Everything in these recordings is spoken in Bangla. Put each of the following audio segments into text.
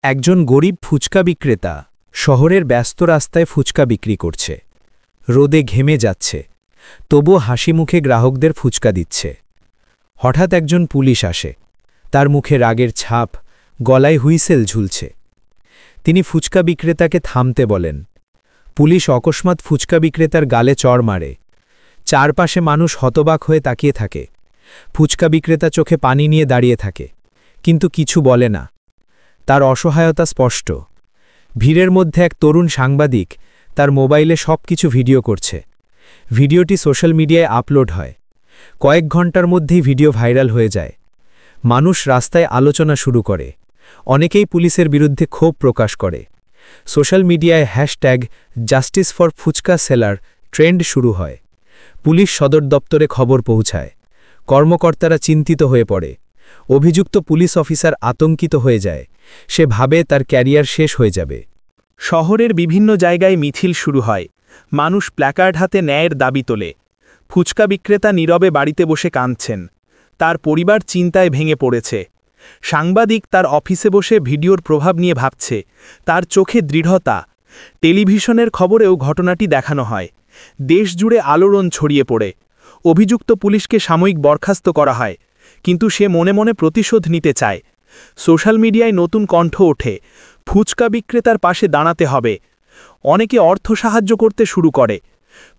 একজন গরিব ফুচকা বিক্রেতা শহরের ব্যস্ত রাস্তায় ফুচকা বিক্রি করছে। রোদে ঘেমে যাচ্ছে, তবুও হাসি মুখে গ্রাহকদের ফুচকা দিচ্ছে। হঠাৎ একজন পুলিশ আসে, তার মুখে রাগের ছাপ, গলায় হুইসেল ঝুলছে। তিনি ফুচকা বিক্রেতাকে থামতে বলেন। পুলিশ অকস্মাৎ ফুচকা বিক্রেতার গালে চড় মারে। চারপাশে মানুষ হতবাক হয়ে তাকিয়ে থাকে। ফুচকা বিক্রেতা চোখে পানি নিয়ে দাঁড়িয়ে থাকে, কিন্তু কিছু বলে না। তার অসহায়তা স্পষ্ট। ভিড়ের মধ্যে এক তরুণ সাংবাদিক তার মোবাইলে সবকিছু ভিডিও করছে। ভিডিওটি সোশ্যাল মিডিয়ায় আপলোড হয়। কয়েক ঘন্টার মধ্যেই ভিডিও ভাইরাল হয়ে যায়। মানুষ রাস্তায় আলোচনা শুরু করে। অনেকেই পুলিশের বিরুদ্ধে ক্ষোভ প্রকাশ করে। সোশ্যাল মিডিয়ায় #justice for fuchka seller trend শুরু হয়। পুলিশ সদর দপ্তরে খবর পৌঁছায়। কর্মকর্তারা চিন্তিত হয়ে পড়ে। অভিযুক্ত পুলিশ অফিসার আতঙ্কিত হয়ে যায়। সে ভাবে তার ক্যারিয়ার শেষ হয়ে যাবে। শহরের বিভিন্ন জায়গায় মিছিল শুরু হয়। মানুষ প্ল্যাকার্ড হাতে ন্যায়ের দাবি তোলে। ফুচকা বিক্রেতা নীরবে বাড়িতে বসে কাঁদছেন। তার পরিবার চিন্তায় ভেঙে পড়েছে। সাংবাদিক তার অফিসে বসে ভিডিওর প্রভাব নিয়ে ভাবছে। তার চোখে দৃঢ়তা। টেলিভিশনের খবরেও ঘটনাটি দেখানো হয়। দেশ জুড়ে আলোড়ন ছড়িয়ে পড়ে। অভিযুক্ত পুলিশকে সাময়িক বরখাস্ত করা হয়, কিন্তু সে মনে মনে প্রতিশোধ নিতে চায়। সোশ্যাল মিডিয়ায় নতুন কণ্ঠ ওঠে, ফুচকা বিক্রেতার পাশে দাঁড়াতে হবে। অনেকে অর্থ সাহায্য করতে শুরু করে।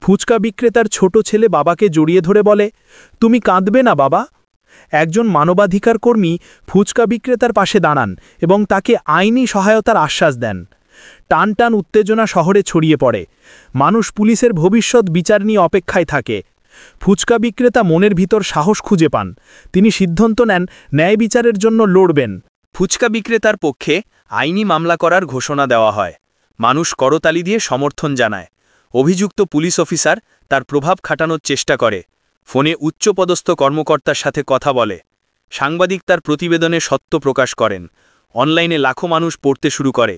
ফুচকা বিক্রেতার ছোট ছেলে বাবাকে জড়িয়ে ধরে বলে, তুমি কাঁদবে না বাবা। একজন মানবাধিকার কর্মী ফুচকা বিক্রেতার পাশে দাঁড়ান এবং তাকে আইনি সহায়তার আশ্বাস দেন। টান টান উত্তেজনা শহরে ছড়িয়ে পড়ে। মানুষ পুলিশের ভবিষ্যৎ বিচার নিয়ে অপেক্ষায় থাকে। ফুচকা বিক্রেতা মনের ভিতর সাহস খুঁজে পান। তিনি সিদ্ধান্ত নেন ন্যায় বিচারের জন্য লড়বেন। ফুচকা বিক্রেতার পক্ষে আইনি মামলা করার ঘোষণা দেওয়া হয়। মানুষ করতালি দিয়ে সমর্থন জানায়। অভিযুক্ত পুলিশ অফিসার তার প্রভাব খাটানোর চেষ্টা করে। ফোনে উচ্চপদস্থ কর্মকর্তার সাথে কথা বলে। সাংবাদিক তার প্রতিবেদনে সত্য প্রকাশ করেন। অনলাইনে লাখো মানুষ পড়তে শুরু করে।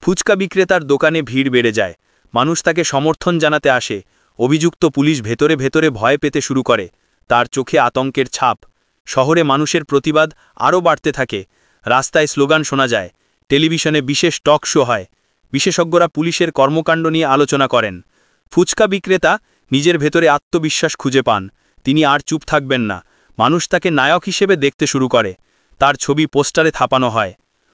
ফুচকা বিক্রেতার দোকানে ভিড় বেড়ে যায়। মানুষ তাকে সমর্থন জানাতে আসে। অভিযুক্ত পুলিশ ভেতরে ভেতরে ভয় পেতে শুরু করে। তার চোখে আতঙ্কের ছাপ। শহরে মানুষের প্রতিবাদ আরও বাড়তে থাকে। রাস্তায় স্লোগান শোনা যায়। টেলিভিশনে বিশেষ টক শো হয়। বিশেষজ্ঞরা পুলিশের কর্মকাণ্ড নিয়ে আলোচনা করেন। ফুচকা বিক্রেতা নিজের ভেতরে আত্মবিশ্বাস খুঁজে পান। তিনি আর চুপ থাকবেন না। মানুষ তাকে নায়ক হিসেবে দেখতে শুরু করে। তার ছবি পোস্টারে ছাপানো হয়।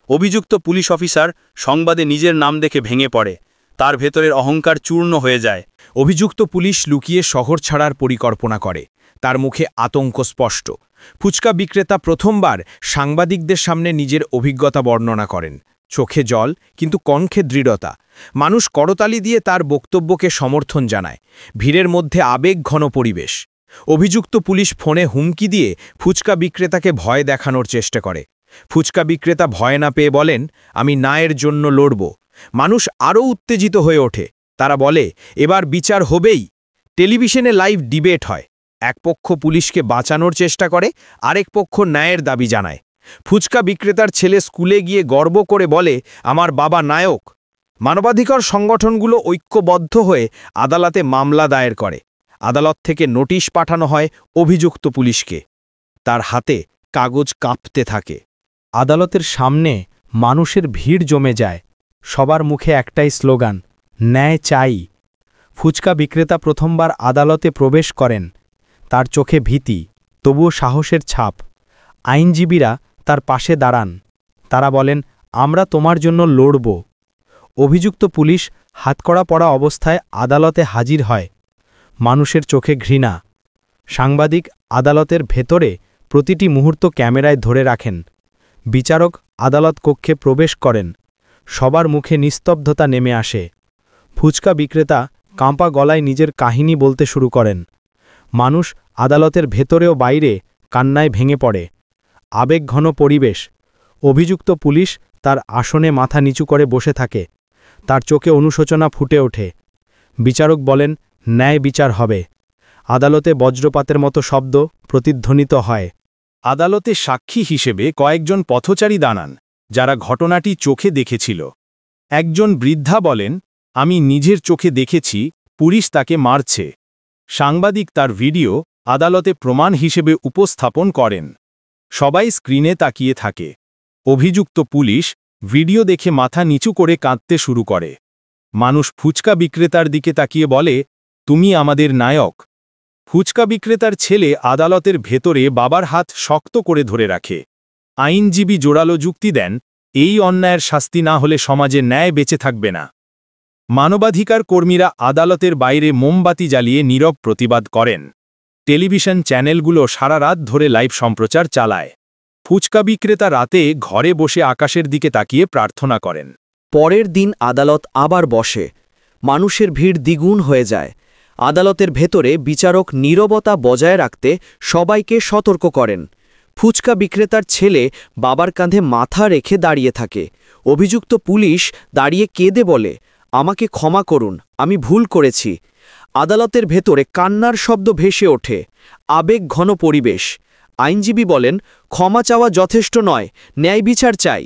অভিযুক্ত পুলিশ অফিসার সংবাদে নিজের নাম দেখে ভেঙে পড়ে। তার ভেতরের অহংকার চূর্ণ হয়ে যায়। অভিযুক্ত পুলিশ লুকিয়ে শহর ছাড়ার পরিকল্পনা করে। তার মুখে আতঙ্ক স্পষ্ট। ফুচকা বিক্রেতা প্রথমবার সাংবাদিকদের সামনে নিজের অভিজ্ঞতা বর্ণনা করেন। চোখে জল, কিন্তু কণ্ঠে দৃঢ়তা। মানুষ করতালি দিয়ে তার বক্তব্যকে সমর্থন জানায়। ভিড়ের মধ্যে আবেগঘন পরিবেশ। অভিযুক্ত পুলিশ ফোনে হুমকি দিয়ে ফুচকা বিক্রেতাকে ভয় দেখানোর চেষ্টা করে। ফুচকা বিক্রেতা ভয় না পেয়ে বলেন, আমি ন্যায়ের জন্য লড়ব। মানুষ আরও উত্তেজিত হয়ে ওঠে। তারা বলে, এবার বিচার হবেই। টেলিভিশনে লাইভ ডিবেট হয়। এক পক্ষ পুলিশকে বাঁচানোর চেষ্টা করে, আরেক পক্ষ ন্যায়ের দাবি জানায়। ফুচকা বিক্রেতার ছেলে স্কুলে গিয়ে গর্ব করে বলে, আমার বাবা নায়ক। মানবাধিকার সংগঠনগুলো ঐক্যবদ্ধ হয়ে আদালতে মামলা দায়ের করে। আদালত থেকে নোটিশ পাঠানো হয় অভিযুক্ত পুলিশকে। তার হাতে কাগজ কাঁপতে থাকে। আদালতের সামনে মানুষের ভিড় জমে যায়। সবার মুখে একটাই স্লোগান, ন্যায় চাই। ফুচকা বিক্রেতা প্রথমবার আদালতে প্রবেশ করেন। তার চোখে ভীতি, তবুও সাহসের ছাপ। আইনজীবীরা তার পাশে দাঁড়ান। তারা বলেন, আমরা তোমার জন্য লড়ব। অভিযুক্ত পুলিশ হাতকড়া পরা অবস্থায় আদালতে হাজির হয়। মানুষের চোখে ঘৃণা। সাংবাদিক আদালতের ভেতরে প্রতিটি মুহূর্ত ক্যামেরায় ধরে রাখেন। বিচারক আদালত কক্ষে প্রবেশ করেন। সবার মুখে নিস্তব্ধতা নেমে আসে। ফুচকা বিক্রেতা কাঁপা গলায় নিজের কাহিনী বলতে শুরু করেন। মানুষ আদালতের ভেতরেও বাইরে কান্নায় ভেঙে পড়ে। আবেগঘন পরিবেশ। অভিযুক্ত পুলিশ তার আসনে মাথা নিচু করে বসে থাকে। তার চোখে অনুশোচনা ফুটে ওঠে। বিচারক বলেন, ন্যায় বিচার হবে। আদালতে বজ্রপাতের মতো শব্দ প্রতিধ্বনিত হয়। আদালতে সাক্ষী হিসেবে কয়েকজন পথচারী দাঁড়ান, যারা ঘটনাটি চোখে দেখেছিল। একজন বৃদ্ধা বলেন, আমি নিজের চোখে দেখেছি পুলিশ তাকে মারছে। সাংবাদিক তার ভিডিও আদালতে প্রমাণ হিসেবে উপস্থাপন করেন। সবাই স্ক্রিনে তাকিয়ে থাকে। অভিযুক্ত পুলিশ ভিডিও দেখে মাথা নিচু করে কাঁদতে শুরু করে। মানুষ ফুচকা বিক্রেতার দিকে তাকিয়ে বলে, তুমি আমাদের নায়ক। ফুচকা বিক্রেতার ছেলে আদালতের ভেতরে বাবার হাত শক্ত করে ধরে রাখে। আইনজীবী জোরালো যুক্তি দেন, এই অন্যায়ের শাস্তি না হলে সমাজে ন্যায় বেঁচে থাকবে না। মানবাধিকার কর্মীরা আদালতের বাইরে মোমবাতি জ্বালিয়ে নীরব প্রতিবাদ করেন। টেলিভিশন চ্যানেলগুলো সারা রাত ধরে লাইভ সম্প্রচার চালায়। ফুচকা বিক্রেতা রাতে ঘরে বসে আকাশের দিকে তাকিয়ে প্রার্থনা করেন। পরের দিন আদালত আবার বসে। মানুষের ভিড় দ্বিগুণ হয়ে যায়। আদালতের ভেতরে বিচারক নীরবতা বজায় রাখতে সবাইকে সতর্ক করেন। ফুচকা বিক্রেতার ছেলে বাবার কাঁধে মাথা রেখে দাঁড়িয়ে থাকে। অভিযুক্ত পুলিশ দাঁড়িয়ে কেঁদে বলে, আমাকে ক্ষমা করুন, আমি ভুল করেছি। আদালতের ভেতরে কান্নার শব্দ ভেসে ওঠে। আবেগ ঘন পরিবেশ। আইনজীবী বলেন, ক্ষমা চাওয়া যথেষ্ট নয়, ন্যায় বিচার চাই।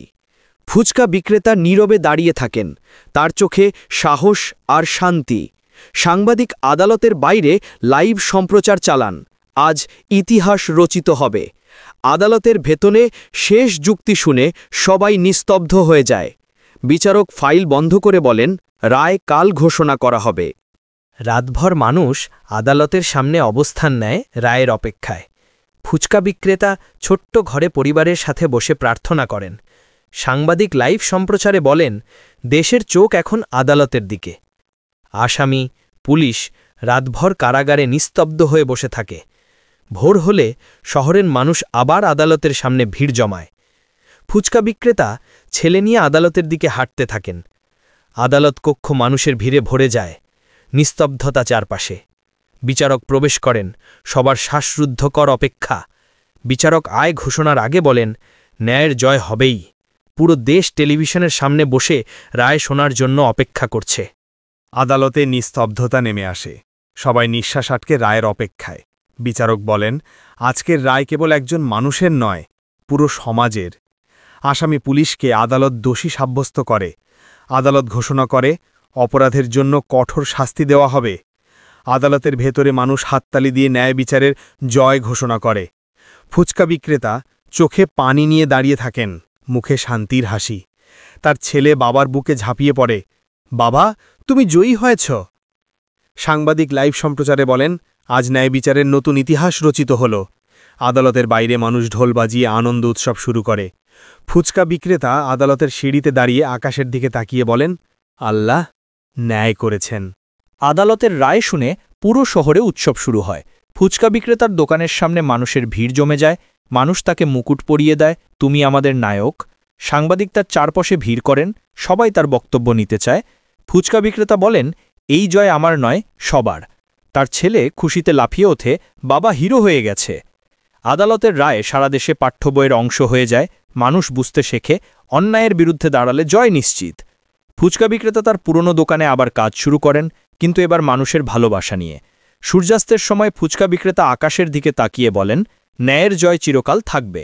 ফুচকা বিক্রেতা নীরবে দাঁড়িয়ে থাকেন। তার চোখে সাহস আর শান্তি। সাংবাদিক আদালতের বাইরে লাইভ সম্প্রচার চালান। আজ ইতিহাস রচিত হবে। আদালতের ভেতরে শেষ যুক্তি শুনে সবাই নিস্তব্ধ হয়ে যায়। বিচারক ফাইল বন্ধ করে বলেন, রায় কাল ঘোষণা করা হবে। রাতভর মানুষ আদালতের সামনে অবস্থান নেয় রায়ের অপেক্ষায়। ফুচকা বিক্রেতা ছোট্ট ঘরে পরিবারের সাথে বসে প্রার্থনা করেন। সাংবাদিক লাইভ সম্প্রচারে বলেন, দেশের চোখ এখন আদালতের দিকে। আসামি, পুলিশ রাতভর কারাগারে নিস্তব্ধ হয়ে বসে থাকে। ভোর হলে শহরের মানুষ আবার আদালতের সামনে ভিড় জমায়। ফুচকা বিক্রেতা ছেলে নিয়ে আদালতের দিকে হাঁটতে থাকেন। আদালত কক্ষ মানুষের ভিড়ে ভরে যায়। নিস্তব্ধতা চারপাশে। বিচারক প্রবেশ করেন। সবার শ্বাসরুদ্ধকর অপেক্ষা। বিচারক আয় ঘোষণার আগে বলেন, ন্যায়ের জয় হবেই। পুরো দেশ টেলিভিশনের সামনে বসে রায় শোনার জন্য অপেক্ষা করছে। আদালতে নিস্তব্ধতা নেমে আসে। সবাই নিঃশ্বাস আটকে রায়ের অপেক্ষায়। বিচারক বলেন, আজকের রায় কেবল একজন মানুষের নয়, পুরো সমাজের। আসামি পুলিশকে আদালত দোষী সাব্যস্ত করে। আদালত ঘোষণা করে, অপরাধের জন্য কঠোর শাস্তি দেওয়া হবে। আদালতের ভেতরে মানুষ হাততালি দিয়ে ন্যায় বিচারের জয় ঘোষণা করে। ফুচকা বিক্রেতা চোখে পানি নিয়ে দাঁড়িয়ে থাকেন, মুখে শান্তির হাসি। তার ছেলে বাবার বুকে ঝাঁপিয়ে পড়ে, বাবা, তুমি জয়ী হয়েছ। সাংবাদিক লাইভ সম্প্রচারে বলেন, আজ ন্যায় বিচারের নতুন ইতিহাস রচিত হল। আদালতের বাইরে মানুষ ঢোল বাজিয়ে আনন্দ উৎসব শুরু করে। ফুচকা বিক্রেতা আদালতের সিঁড়িতে দাঁড়িয়ে আকাশের দিকে তাকিয়ে বলেন, আল্লাহ ন্যায় করেছেন। আদালতের রায় শুনে পুরো শহরে উৎসব শুরু হয়। ফুচকা বিক্রেতার দোকানের সামনে মানুষের ভিড় জমে যায়। মানুষ তাকে মুকুট পরিয়ে দেয়, তুমি আমাদের নায়ক। সাংবাদিক তার চারপাশে ভিড় করেন। সবাই তার বক্তব্য নিতে চায়। ফুচকা বিক্রেতা বলেন, এই জয় আমার নয়, সবার। তার ছেলে খুশিতে লাফিয়ে ওঠে, বাবা হিরো হয়ে গেছে। আদালতের রায় সারা দেশে পাঠ্য বইয়ের অংশ হয়ে যায়। মানুষ বুঝতে শেখে, অন্যায়ের বিরুদ্ধে দাঁড়ালে জয় নিশ্চিত। ফুচকা বিক্রেতা তার পুরনো দোকানে আবার কাজ শুরু করেন, কিন্তু এবার মানুষের ভালোবাসা নিয়ে। সূর্যাস্তের সময় ফুচকা বিক্রেতা আকাশের দিকে তাকিয়ে বলেন, ন্যায়ের জয় চিরকাল থাকবে।